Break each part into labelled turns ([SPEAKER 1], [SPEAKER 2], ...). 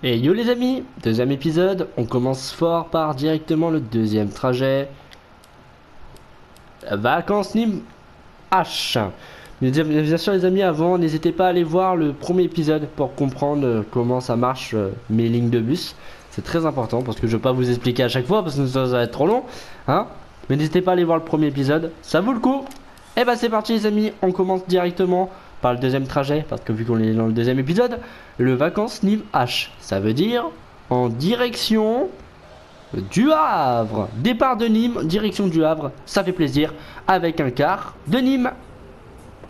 [SPEAKER 1] Et yo les amis, deuxième épisode, on commence fort par directement le deuxième trajet. Vacances Nîmes H. Mais bien sûr les amis, avant, n'hésitez pas à aller voir le premier épisode pour comprendre comment ça marche mes lignes de bus. C'est très important parce que je vais pas vous expliquer à chaque fois parce que ça va être trop long. Hein, mais n'hésitez pas à aller voir le premier épisode, ça vaut le coup. Et bah c'est parti les amis, on commence directement par le deuxième trajet parce que vu qu'on est dans le deuxième épisode, le vacances Nîmes H. Ça veut dire en direction du Havre. Départ de Nîmes, direction du Havre, ça fait plaisir, avec un car de Nîmes.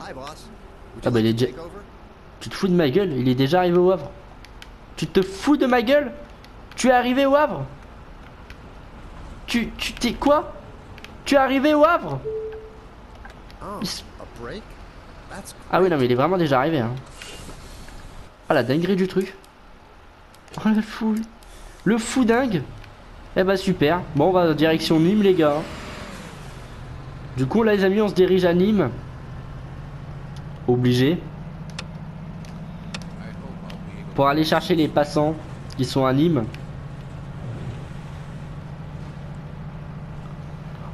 [SPEAKER 2] Hi, boss. Would
[SPEAKER 1] Ah
[SPEAKER 2] you
[SPEAKER 1] bah il est
[SPEAKER 2] like to
[SPEAKER 1] déjà...
[SPEAKER 2] take over?
[SPEAKER 1] Tu te fous de ma gueule, il est déjà arrivé au Havre. Tu te fous de ma gueule? Tu es arrivé au Havre? Tu t'es quoi? Tu es arrivé au Havre?
[SPEAKER 2] Oh, a break? That's
[SPEAKER 1] Ah oui
[SPEAKER 2] great.
[SPEAKER 1] non mais il est vraiment déjà arrivé hein. Ah la dinguerie du truc. Oh le fou. Le fou dingue. Eh bah super. Bon on va direction Nîmes les gars. Du coup là les amis on se dirige à Nîmes. Obligé. Pour aller chercher les passants qui sont à Nîmes.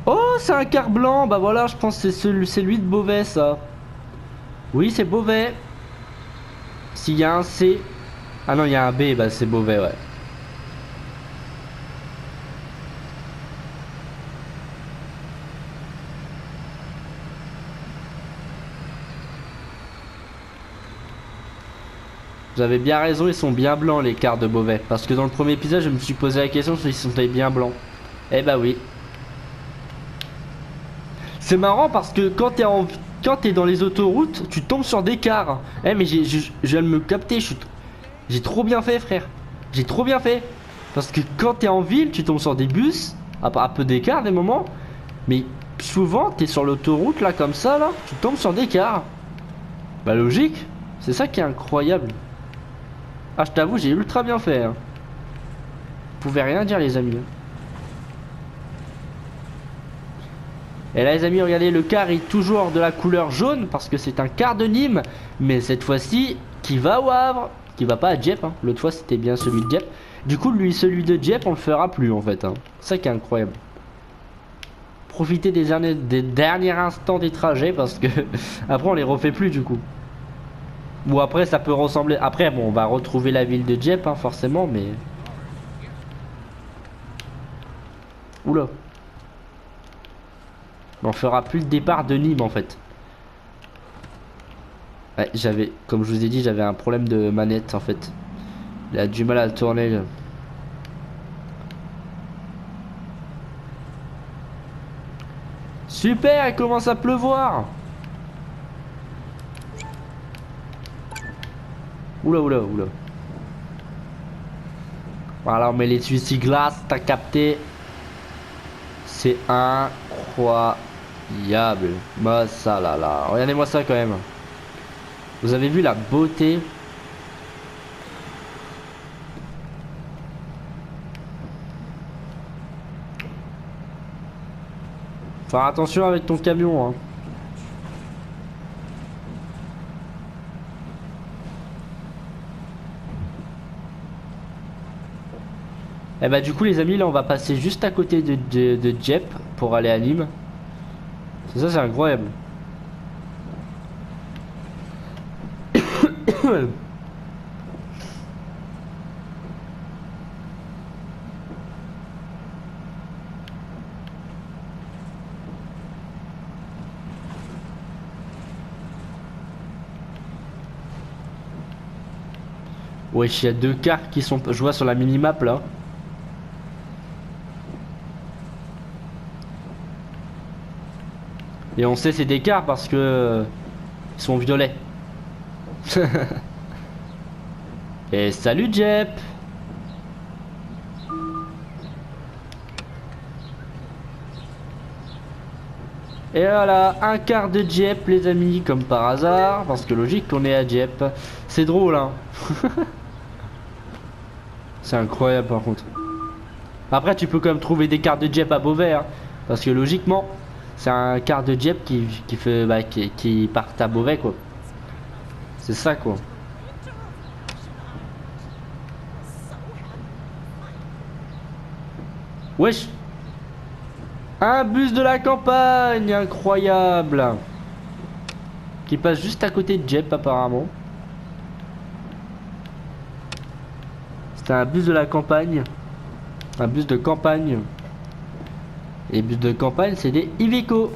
[SPEAKER 1] Oh c'est un car blanc. Bah voilà je pense que c'est lui de Beauvais ça. Oui c'est Beauvais. S'il y a un C. Ah non il y a un B bah c'est Beauvais ouais. Vous avez bien raison, ils sont bien blancs les cars de Beauvais. Parce que dans le premier épisode, je me suis posé la question s'ils sont bien blancs. Eh bah oui. C'est marrant parce que quand t'es dans les autoroutes, tu tombes sur des cars. Eh mais je viens de me capter, j'ai trop bien fait frère. J'ai trop bien fait. Parce que quand t'es en ville, tu tombes sur des bus, à peu d'écart des moments. Mais souvent, t'es sur l'autoroute là comme ça là, tu tombes sur des cars. Bah logique, c'est ça qui est incroyable. Ah je t'avoue j'ai ultra bien fait hein. Vous pouvez rien dire les amis. Et là les amis regardez le car est toujours de la couleur jaune parce que c'est un car de Nîmes. Mais cette fois-ci qui va au Havre. Qui va pas à Dieppe hein. L'autre fois c'était bien celui de Dieppe. Du coup lui celui de Dieppe on le fera plus en fait hein. C'est ça qui est incroyable. Profitez des derniers instants des trajets parce que après on les refait plus du coup. Ou après ça peut ressembler. Après bon on va retrouver la ville de Dieppe hein, forcément mais. Oula. On fera plus le départ de Nîmes en fait. Ouais, comme je vous ai dit, j'avais un problème de manette en fait. Il a du mal à tourner. Là. Super, il commence à pleuvoir. Oula, oula, oula. Voilà, on met les essuie-glaces, t'as capté. C'est incroyable. Bah ça là là. Regardez-moi ça quand même. Vous avez vu la beauté? Faire attention avec ton camion hein. Et bah du coup les amis là on va passer juste à côté de Dieppe pour aller à Nîmes. Ça c'est incroyable. Wesh, il y a deux cars qui sont. Je vois sur la minimap là. Et on sait c'est des cars parce que. Ils sont violets. Et salut Jep. Et voilà, un quart de Dieppe les amis, comme par hasard, parce que logique qu'on est à Dieppe. C'est drôle hein. C'est incroyable par contre. Après tu peux quand même trouver des cartes de Dieppe à Beauvais hein, parce que logiquement c'est un quart de Dieppe qui fait bah, qui part à Beauvais quoi. C'est ça quoi. Wesh. Un bus de la campagne, incroyable. Qui passe juste à côté de Jep apparemment. C'était un bus de la campagne. Un bus de campagne. Et les bus de campagne, c'est des Iveco.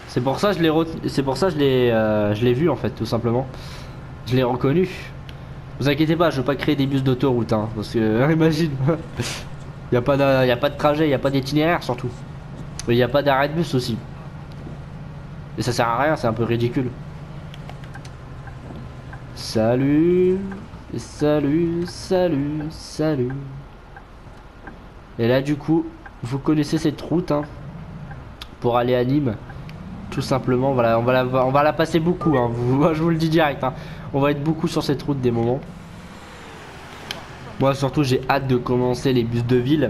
[SPEAKER 1] C'est pour ça que je l'ai vu en fait, tout simplement. Je l'ai reconnu. Vous inquiétez pas, je veux pas créer des bus d'autoroute, hein, parce que imagine. y a pas de trajet, y a pas d'itinéraire surtout. Mais y a pas d'arrêt de bus aussi. Et ça sert à rien, c'est un peu ridicule. Salut, salut, salut, salut. Et là du coup, vous connaissez cette route, hein, pour aller à Nîmes. Tout simplement, voilà, on va la passer beaucoup, hein, je vous le dis direct, hein. On va être beaucoup sur cette route des moments. Moi surtout j'ai hâte de commencer les bus de ville.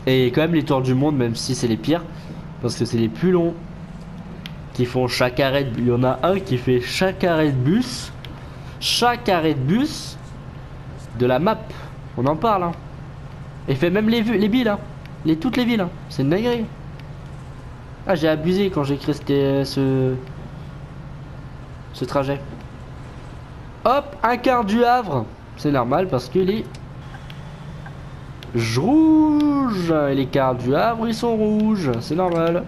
[SPEAKER 1] Et quand même les tours du monde, même si c'est les pires. Parce que c'est les plus longs. Qui font chaque arrêt de... Il y en a un qui fait chaque arrêt de bus. Chaque arrêt de bus de la map. On en parle, hein. Et fait même les villes, hein. Toutes les villes, hein. C'est une dinguerie. Ah, j'ai abusé quand j'ai créé ce trajet. Hop, un quart du Havre. C'est normal parce que les rouges et les quarts du Havre, ils sont rouges. C'est normal.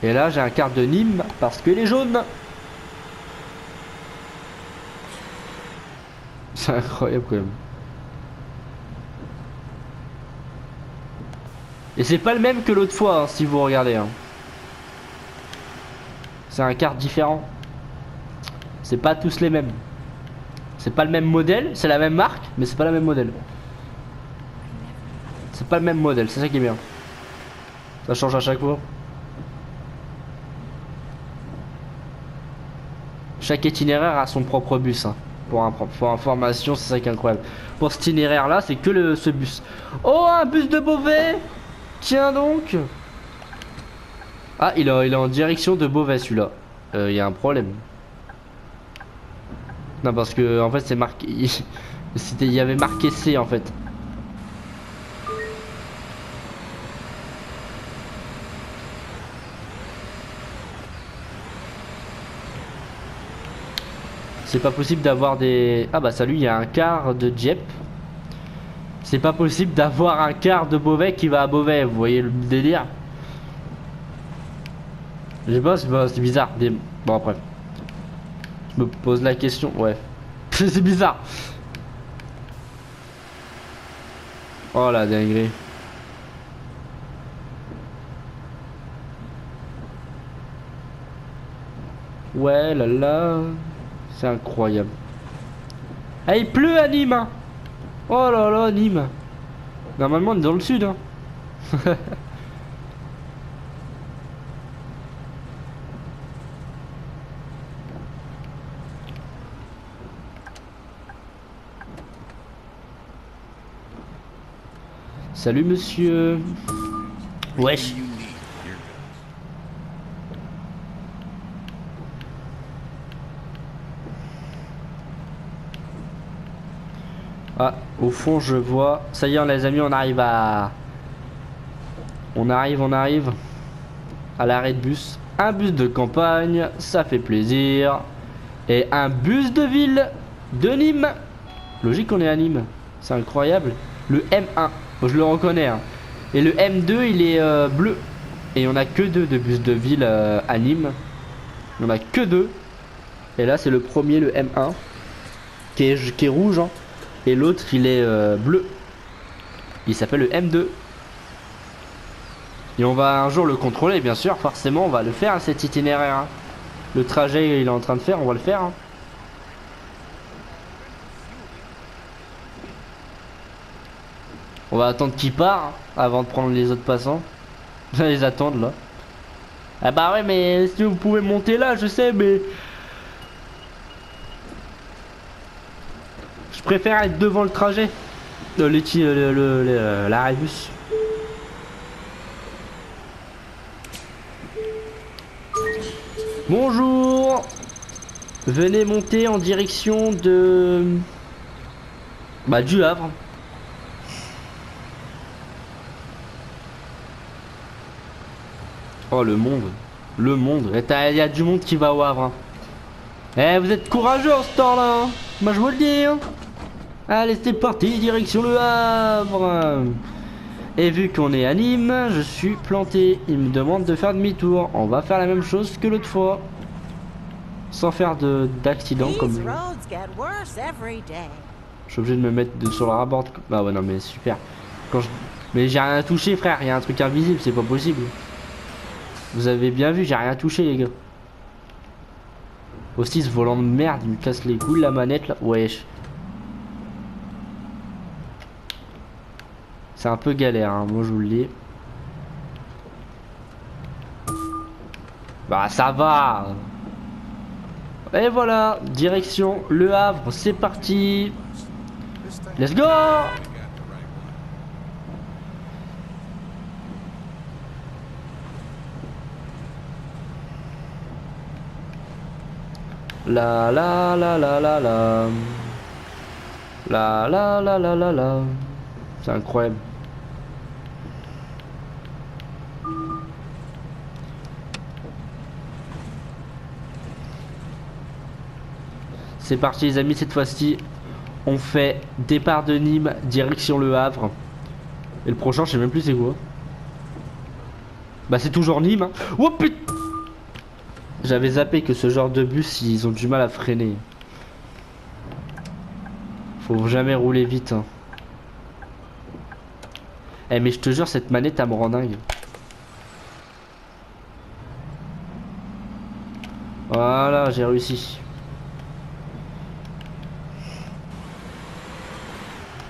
[SPEAKER 1] Et là, j'ai un quart de Nîmes parce que les jaunes. C'est incroyable quand même. Et c'est pas le même que l'autre fois, hein, si vous regardez, hein. C'est un quart différent. C'est pas tous les mêmes. C'est pas le même modèle, c'est la même marque, mais c'est pas la même modèle. C'est pas le même modèle, c'est ça qui est bien. Ça change à chaque fois. Chaque itinéraire a son propre bus, hein. Pour information, c'est ça qui est incroyable. Pour cet itinéraire là, c'est que ce bus. Oh, un bus de Beauvais. Tiens donc. Ah, il est en direction de Beauvais celui-là. Il y a un problème. Non, parce que en fait c'est marqué. Il y avait marqué C en fait. C'est pas possible d'avoir des... Ah bah salut, il y a un quart de Jep. C'est pas possible d'avoir un quart de Beauvais qui va à Beauvais, vous voyez le délire. Je sais pas, c'est bizarre. Bon après. Je me pose la question, ouais. C'est bizarre. Oh la dinguerie. Ouais là là. C'est incroyable. Ah, il pleut à Nîmes, hein. Oh là là, Nîmes. Normalement on est dans le sud, hein. Salut monsieur. Wesh. Ah, au fond je vois. Ça y est les amis, on arrive à... On arrive à l'arrêt de bus. Un bus de campagne, ça fait plaisir. Et un bus de ville de Nîmes. Logique qu'on est à Nîmes. C'est incroyable. Le M1, bon, je le reconnais, hein. Et le M2 il est bleu. Et on a que deux de bus de ville à Nîmes. On a que deux. Et là c'est le premier, le M1 qui est rouge, hein. Et l'autre il est bleu. Il s'appelle le M2. Et on va un jour le contrôler, bien sûr. Forcément on va le faire, cet itinéraire, hein. Le trajet il est en train de faire, on va le faire, hein. On va attendre qu'il part, hein, avant de prendre les autres passants. Ils attendent là. Ah bah ouais, mais si vous pouvez monter là, je sais, mais... Je préfère être devant le trajet. L'arrêt bus. Bonjour. Venez monter en direction de... Bah du Havre. Oh le monde. Le monde. Il y a du monde qui va au Havre. Hein. Eh vous êtes courageux en ce temps-là. Hein. Moi je vous le dis. Hein. Allez c'est parti, direction le Havre. Et vu qu'on est à Nîmes, je suis planté. Il me demande de faire demi-tour. On va faire la même chose que l'autre fois. Sans faire d'accident comme... Je suis obligé de me mettre sur le rabord. Bah ouais non mais super. Mais j'ai rien touché frère, il y a un truc invisible, c'est pas possible. Vous avez bien vu, j'ai rien touché les gars. Aussi ce volant de merde, il me casse les couilles la manette là. Wesh. C'est un peu galère, hein. Moi je vous le dis. Bah ça va. Et voilà, direction Le Havre, c'est parti. Let's go. La la la la la la. La la la la la la. C'est incroyable. C'est parti les amis, cette fois-ci on fait départ de Nîmes direction Le Havre. Et le prochain je sais même plus c'est quoi. Bah c'est toujours Nîmes hein. Oh putain. J'avais zappé que ce genre de bus ils ont du mal à freiner. Faut jamais rouler vite hein. Eh mais je te jure cette manette elle me rend dingue. Voilà j'ai réussi.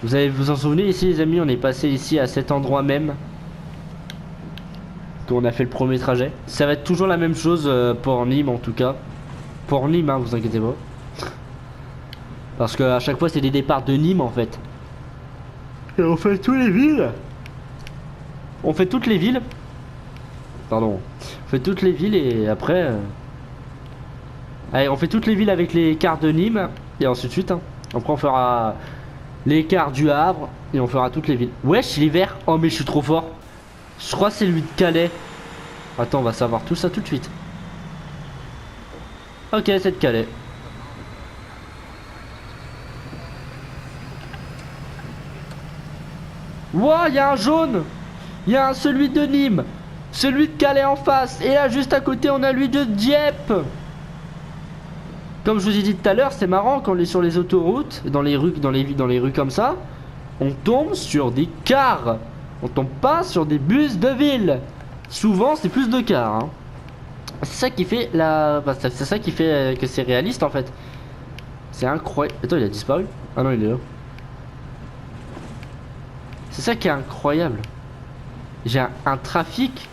[SPEAKER 1] Vous allez vous en souvenir ici les amis, on est passé ici à cet endroit même qu'on a fait le premier trajet. Ça va être toujours la même chose pour Nîmes en tout cas. Pour Nîmes hein, vous inquiétez pas. Parce que à chaque fois c'est des départs de Nîmes en fait. Et on fait toutes les villes. On fait toutes les villes. Pardon. On fait toutes les villes et après... Allez on fait toutes les villes avec les quarts de Nîmes. Et ensuite de suite hein. Après on fera... les quarts du Havre et on fera toutes les villes. Wesh il est vert. Oh mais je suis trop fort. Je crois que c'est lui de Calais. Attends on va savoir tout ça tout de suite. Ok c'est de Calais. Ouah il y a un jaune. Il y a celui de Nîmes. Celui de Calais en face. Et là juste à côté on a lui de Dieppe. Comme je vous ai dit tout à l'heure, c'est marrant quand on est sur les autoroutes, dans les rues, dans les rues comme ça, on tombe sur des cars. On tombe pas sur des bus de ville. Souvent, c'est plus de cars. Hein. C'est ça qui fait la, bah, c'est ça qui fait que c'est réaliste en fait. C'est incroyable. Attends, il a disparu. Ah non, il est là. C'est ça qui est incroyable. J'ai un trafic.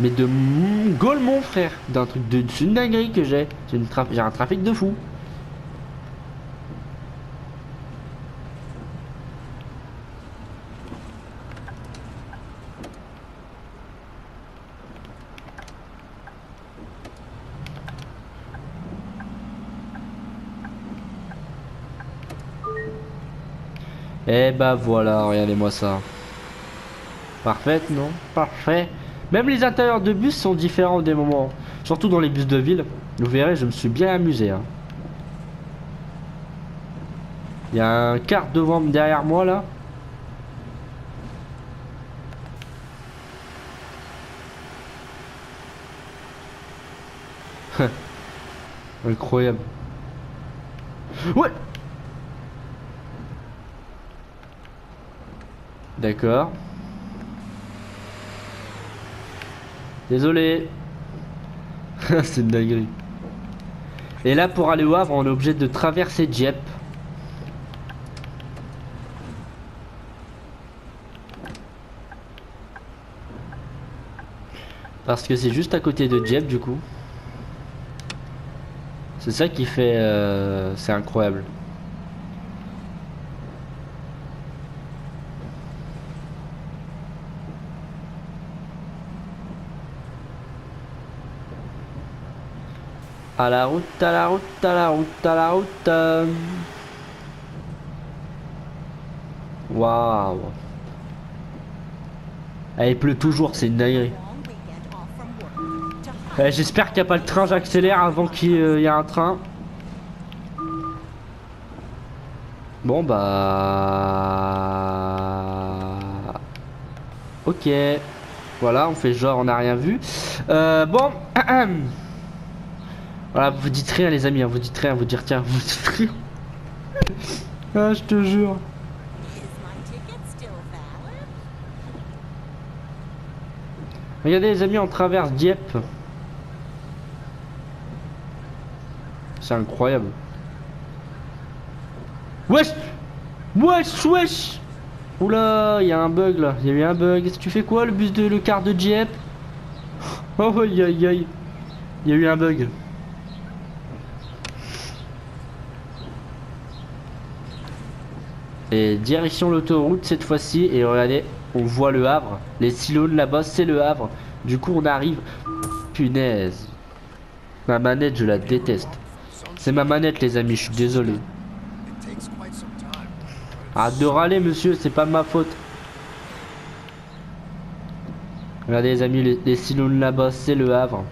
[SPEAKER 1] Mais de Gaulle mon frère. D'un truc de... C'est une dinguerie que j'ai. J'ai un trafic de fou. Et bah voilà, regardez-moi ça. Parfait, non? Parfait. Même les intérieurs de bus sont différents des moments. Surtout dans les bus de ville. Vous verrez, je me suis bien amusé. Hein. Il y a un car devant, derrière moi là. Incroyable. Ouais. D'accord. Désolé. C'est une dinguerie. Et là pour aller au Havre on est obligé de traverser Dieppe. Parce que c'est juste à côté de Dieppe du coup. C'est ça qui fait... c'est incroyable. À la route, à la route, à la route, à la route. Waouh. Eh, il pleut toujours, c'est une dinguerie. J'espère qu'il n'y a pas le train, j'accélère avant qu'il y ait un train. Bon bah... Ok. Voilà, on fait genre on n'a rien vu. Bon. Voilà, vous dites rien les amis, hein, vous dites rien, vous dites rien, vous dites rien. Ah, je te jure. Regardez les amis, on traverse Dieppe. C'est incroyable. Wesh. Wesh, wesh. Oula, il y a un bug là, il y a eu un bug. Est-ce que tu fais quoi le bus de le quart de Dieppe? Oh aïe aïe aïe. Il y a eu un bug. Et direction l'autoroute cette fois-ci. Et regardez, on voit le Havre. Les silos là-bas, c'est le Havre. Du coup, on arrive. Punaise. Ma manette, je la déteste. C'est ma manette, les amis, je suis désolé. Arrête de râler, monsieur, c'est pas ma faute. Regardez, les amis, les silos là-bas, c'est le Havre.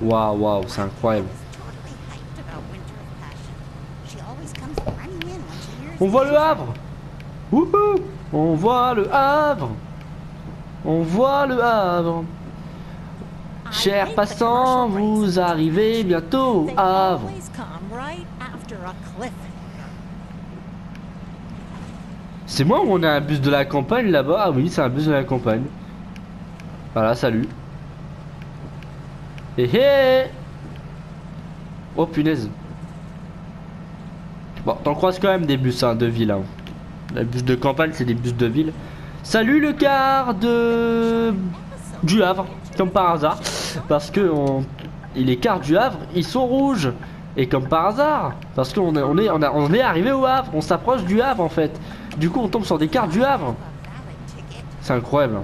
[SPEAKER 1] Waouh, waouh, c'est incroyable. On voit le Havre. Wouhou. On voit le Havre. On voit le Havre. Chers passants, vous arrivez bientôt au Havre. C'est moi ou on a un bus de la campagne là-bas? Ah oui, c'est un bus de la campagne. Voilà, salut. Hé hé. Oh punaise. Bon, t'en croises quand même des bus hein, de ville. Hein. Les bus de campagne, c'est des bus de ville. Salut le quart de... du Havre, comme par hasard. Parce que les quarts du Havre, ils sont rouges. Et comme par hasard. Parce qu'on est arrivé au Havre. On s'approche du Havre en fait. Du coup, on tombe sur des quarts du Havre. C'est incroyable. Hein.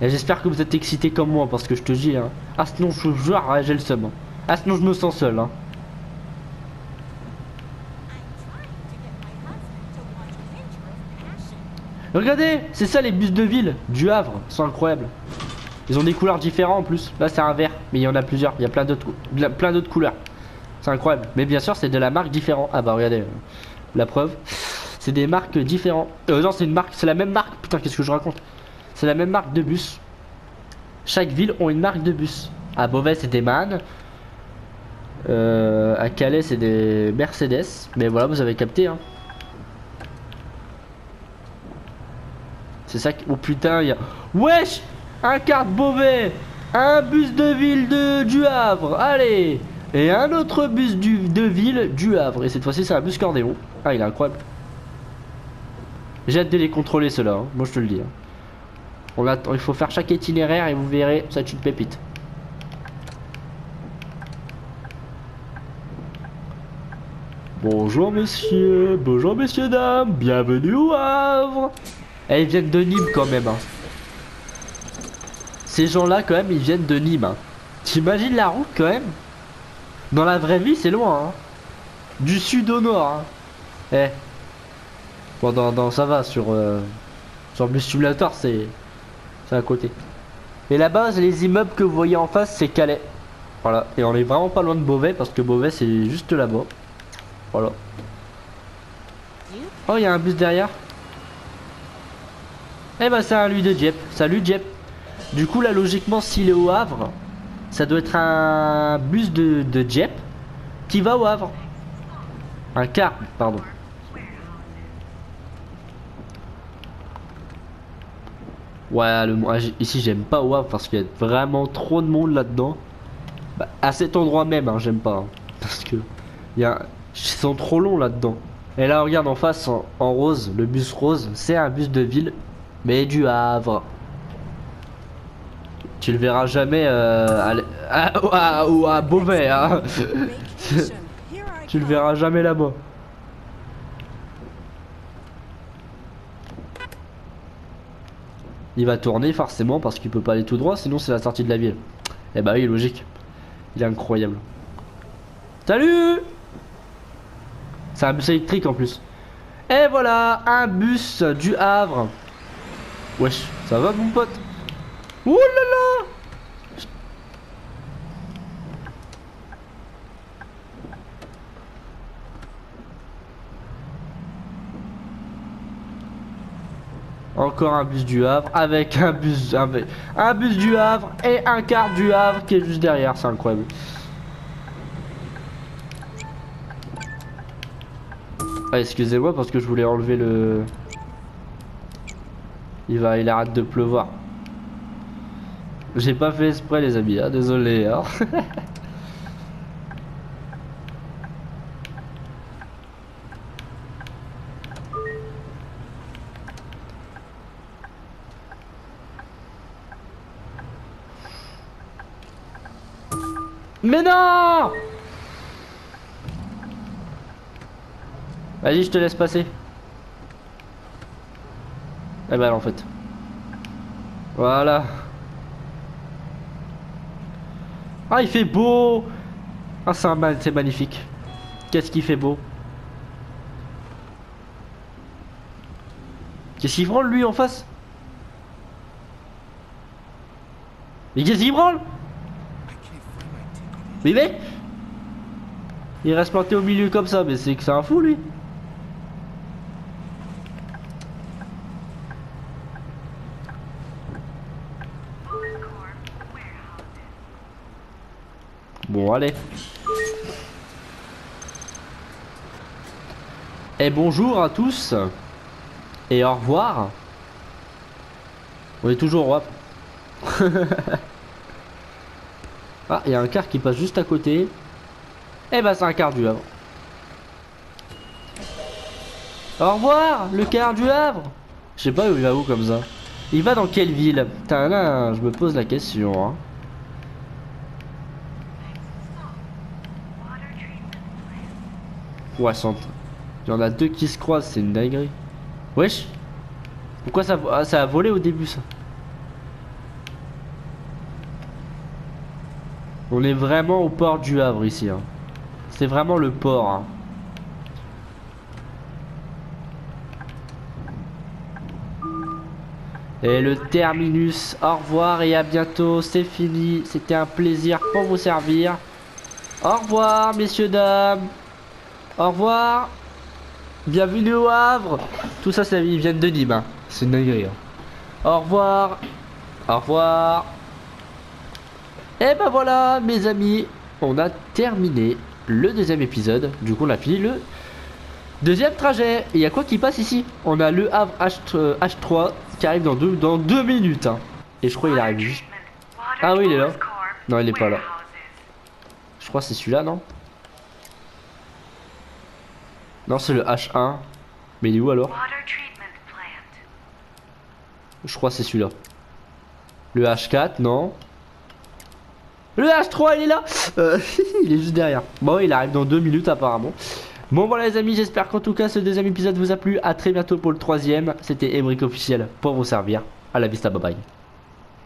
[SPEAKER 1] Et j'espère que vous êtes excités comme moi. Parce que je te dis, hein. Ah sinon, je jure, j'ai le seum. Hein. Ah sinon, je me sens seul. Hein. Regardez, c'est ça les bus de ville du Havre, ils sont incroyables. Ils ont des couleurs différentes en plus. Là c'est un vert, mais il y en a plusieurs, il y a plein d'autres couleurs. C'est incroyable, mais bien sûr c'est de la marque différente. Ah bah regardez, la preuve, c'est des marques différentes. Non c'est une marque, c'est la même marque, putain qu'est-ce que je raconte. C'est la même marque de bus. Chaque ville ont une marque de bus. À Beauvais c'est des MAN. À Calais c'est des Mercedes. Mais voilà vous avez capté hein. C'est ça que... Oh putain, il y a... Wesh. Un quart de Beauvais. Un bus de ville du Havre. Allez. Et un autre bus de ville du Havre. Et cette fois-ci, c'est un bus Cordéon. Ah, il est incroyable. J'ai hâte de les contrôler, ceux-là. Hein. Moi, je te le dis. Hein. Il faut faire chaque itinéraire et vous verrez, ça va être une pépite. Bonjour, messieurs. Bonjour, messieurs, dames. Bienvenue au Havre. Et ils viennent de Nîmes quand même hein. Ces gens là quand même ils viennent de Nîmes hein. T'imagines la route quand même. Dans la vraie vie c'est loin hein. Du sud au nord hein. Eh. Bon ça va sur Bus Simulator c'est à côté. Et là-bas les immeubles que vous voyez en face c'est Calais. Voilà. Et on est vraiment pas loin de Beauvais parce que Beauvais c'est juste là-bas. Voilà. Oh il y a un bus derrière. Eh bah c'est un lui de Dieppe. Salut Dieppe. Du coup là logiquement s'il est au Havre, ça doit être un bus de Dieppe qui va au Havre. Un car, pardon. Ouais ici j'aime pas au Havre parce qu'il y a vraiment trop de monde là-dedans. Bah, à cet endroit même hein, j'aime pas. Hein, parce que ils sont trop longs là-dedans. Et là regarde en face en rose, le bus rose, c'est un bus de ville. Mais du Havre. Tu le verras jamais à Beauvais hein. Tu le verras jamais là-bas. Il va tourner forcément parce qu'il peut pas aller tout droit, sinon c'est la sortie de la ville. Eh bah oui, logique. Il est incroyable. Salut! C'est un bus électrique en plus. Et voilà, un bus du Havre. Wesh, ça va mon pote? Ouh là là! Encore un bus du Havre avec un bus du Havre et un quart du Havre qui est juste derrière, c'est incroyable. Ah, excusez-moi parce que je voulais enlever le... Il arrête de pleuvoir. J'ai pas fait exprès les amis, hein, désolé. Hein. Mais non! Vas-y, je te laisse passer. Eh ben en fait. Voilà. Ah, il fait beau. Ah, c'est magnifique. Qu'est-ce qu'il fait beau. Qu'est-ce qu'il branle lui en face? Mais qu'est-ce qu'il branle? Mais mec, il reste planté au milieu comme ça, mais c'est que c'est un fou lui. Bon allez. Et bonjour à tous. Et au revoir. On est toujours au Havre. Ah, il y a un car qui passe juste à côté. Eh ben c'est un car du Havre. Au revoir, le car du Havre. Je sais pas où il va où comme ça. Il va dans quelle ville? Putain là, je me pose la question. Hein. Ouais, il y en a deux qui se croisent, c'est une dinguerie. Wesh. Pourquoi ça a volé au début ça? On est vraiment au port du Havre ici. Hein. C'est vraiment le port. Hein. Et le terminus, au revoir et à bientôt, c'est fini. C'était un plaisir pour vous servir. Au revoir messieurs, dames. Au revoir. Bienvenue au Havre. Tout ça, ils viennent de Nîmes. Hein. C'est une dinguerie. Hein. Au revoir. Au revoir. Et ben voilà mes amis, on a terminé le deuxième épisode. Du coup on a fini le deuxième trajet. Et il y a quoi qui passe ici? On a le Havre H3 qui arrive dans deux minutes. Hein. Et je crois qu'il arrive juste... Ah oui il est là. Non il est pas là. Je crois que c'est celui-là non? Non c'est le H1. Mais il est où alors? Je crois que c'est celui-là. Le H4 non? Le H3 il est là. Il est juste derrière. Bon il arrive dans 2 minutes apparemment. Bon voilà les amis, j'espère qu'en tout cas ce deuxième épisode vous a plu. A très bientôt pour le troisième. C'était Emeric officiel pour vous servir. À la vista, bye bye.